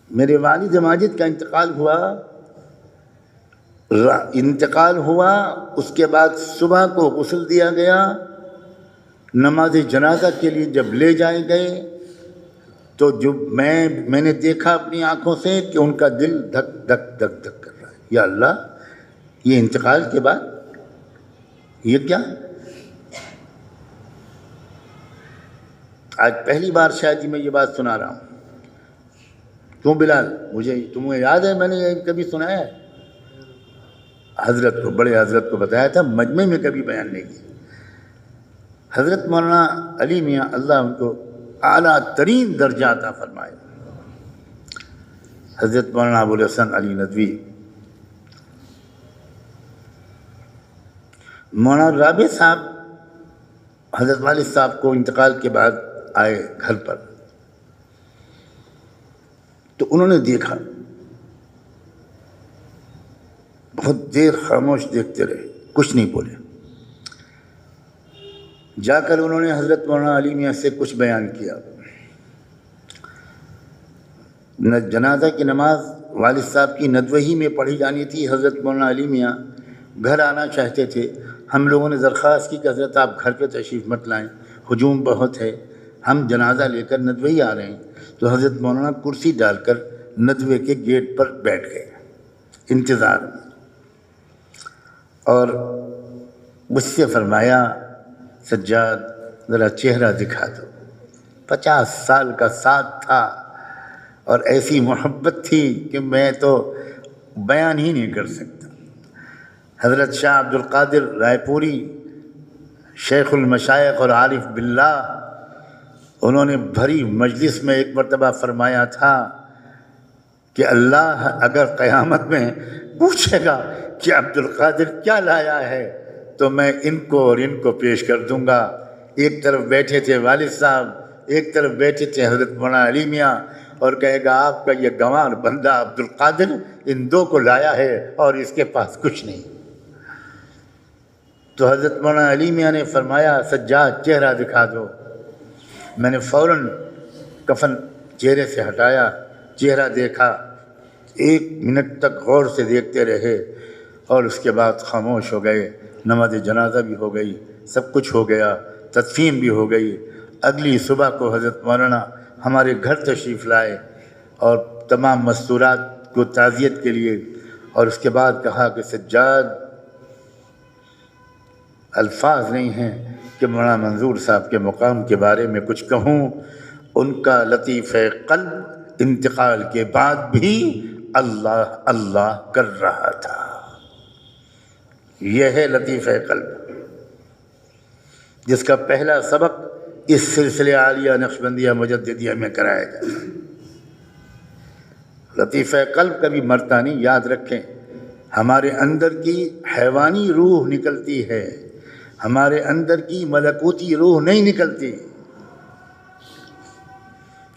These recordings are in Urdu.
میرے والد ماجد کا انتقال ہوا، اس کے بعد صبح کو غسل دیا گیا، نماز جنازہ کے لیے جب لے جائے گئے تو جو میں نے دیکھا اپنی آنکھوں سے کہ ان کا دل دھک دھک دھک دھک کر رہا ہے۔ یا اللہ، یہ انتقال کے بعد یہ کیا؟ آج پہلی بار شاید میں یہ بات سنا رہا ہوں۔ کیوں بلال، تمہیں یاد ہے میں نے یہ کبھی سنایا ہے؟ حضرت کو، بڑے حضرت کو بتایا تھا، مجمع میں کبھی بیان نہیں کیا۔ حضرت مولانا علی میاں، اللہ ان کو اعلیٰ ترین درجہ عطا فرمائے، حضرت مولانا ابوالحسن علی ندوی، مولانا رابع صاحب حضرت والد صاحب کو انتقال کے بعد آئے گھر پر، تو انہوں نے دیکھا، بہت دیر خاموش دیکھتے رہے، کچھ نہیں بولے۔ جا کر انہوں نے حضرت مولانا علی میاں سے کچھ بیان کیا۔ جنازہ کی نماز والد صاحب کی ندوہی میں پڑھی جانی تھی، حضرت مولانا علی میاں گھر آنا چاہتے تھے۔ ہم لوگوں نے درخواست کی کہ حضرت آپ گھر پہ تشریف مت لائیں، ہجوم بہت ہے، ہم جنازہ لے کر ندوہی آ رہے ہیں۔ تو حضرت مولانا کرسی ڈال کر ندوے کے گیٹ پر بیٹھ گئے انتظار میں، اور مجھ سے فرمایا، سجاد ذرا چہرہ دکھا دو۔ 50 سال کا ساتھ تھا اور ایسی محبت تھی کہ میں تو بیان ہی نہیں کر سکتا۔ حضرت شاہ عبد القادر رائے پوری، شیخ المشائخ اور عارف باللہ، انہوں نے بھری مجلس میں ایک مرتبہ فرمایا تھا کہ اللہ اگر قیامت میں پوچھے گا کہ عبد القادر کیا لایا ہے تو میں ان کو اور ان کو پیش کر دوں گا۔ ایک طرف بیٹھے تھے والد صاحب، ایک طرف بیٹھے تھے حضرت مولانا علی میاں، اور کہے گا آپ کا یہ گنوار بندہ عبد القادر ان دو کو لایا ہے اور اس کے پاس کچھ نہیں۔ تو حضرت مولانا علی میاں نے فرمایا، سجاد چہرہ دکھا دو۔ میں نے فوراً کفن چہرے سے ہٹایا، چہرہ دیکھا، 1 منٹ تک غور سے دیکھتے رہے، اور اس کے بعد خاموش ہو گئے۔ نماز جنازہ بھی ہو گئی، سب کچھ ہو گیا، تدفین بھی ہو گئی۔ اگلی صبح کو حضرت مولانا ہمارے گھر تشریف لائے اور تمام مستورات کو تعزیت کے لیے، اور اس کے بعد کہا کہ سجاد، الفاظ نہیں ہیں کہ مولانا منظور صاحب کے مقام کے بارے میں کچھ کہوں۔ ان کا لطیف قلب انتقال کے بعد بھی اللہ اللہ کر رہا تھا۔ یہ ہے لطیف قلب، جس کا پہلا سبق اس سلسلے عالیہ نقشبندیہ مجددیہ میں کرایا گیا۔ لطیف قلب کبھی مرتا نہیں، یاد رکھیں۔ ہمارے اندر کی حیوانی روح نکلتی ہے، ہمارے اندر کی ملکوتی روح نہیں نکلتی۔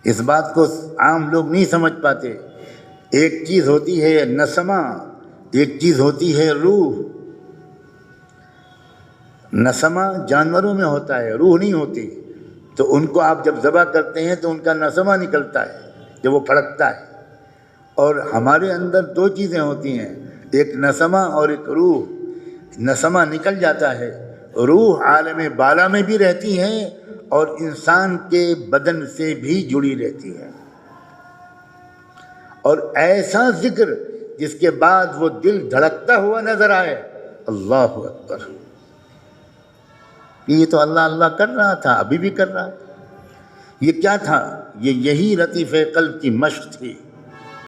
اس بات کو عام لوگ نہیں سمجھ پاتے۔ ایک چیز ہوتی ہے نسمہ، ایک چیز ہوتی ہے روح۔ نسمہ جانوروں میں ہوتا ہے، روح نہیں ہوتی۔ تو ان کو آپ جب ذبح کرتے ہیں تو ان کا نسمہ نکلتا ہے جب وہ پھڑکتا ہے، اور ہمارے اندر 2 چیزیں ہوتی ہیں، ایک نسمہ اور ایک روح۔ نسمہ نکل جاتا ہے، روح عالم بالا میں بھی رہتی ہے اور انسان کے بدن سے بھی جڑی رہتی ہے۔ اور ایسا ذکر جس کے بعد وہ دل دھڑکتا ہوا نظر آئے، اللہ اکبر، یہ تو اللہ اللہ کر رہا تھا، ابھی بھی کر رہا ہے۔ یہ کیا تھا؟ یہی لطیف قلب کی مشق تھی۔